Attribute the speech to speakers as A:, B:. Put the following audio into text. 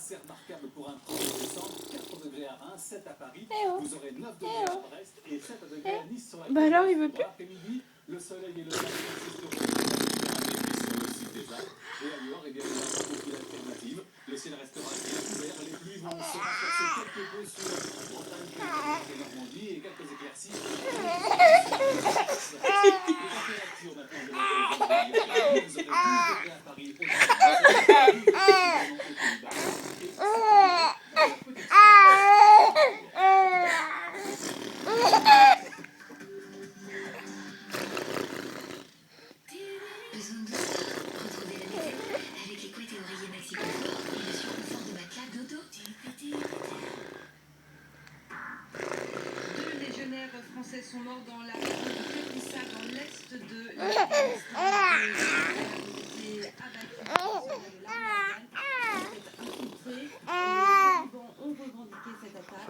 A: assez remarquable pour un 30 décembre, 4 degrés à Reims, 7 à Paris, vous aurez 9 degrés à Brest et 7 degrés à Nice.
B: Bah alors il veut plus.
A: Après-midi, le soleil et le vent persisteront sur le site des Alpes. Et ailleurs, eh bien, il n'y a pas beaucoup d'alternatives. Le ciel restera bien couvert, les pluies vont se renforcer quelque peu sur la Bretagne, et Normandie et quelques éclaircies. Les températures maintenant de la vendredi, vous aurez 12 degrés à Paris, 11
C: Besoin de ça. Retrouvez la météo avec les couettes et oreillers Maxi Confort et le surconfort de matelas dodo.
D: Deux légionnaires français sont morts dans la région de Pépissa, dans l'est de l'Afghanistan.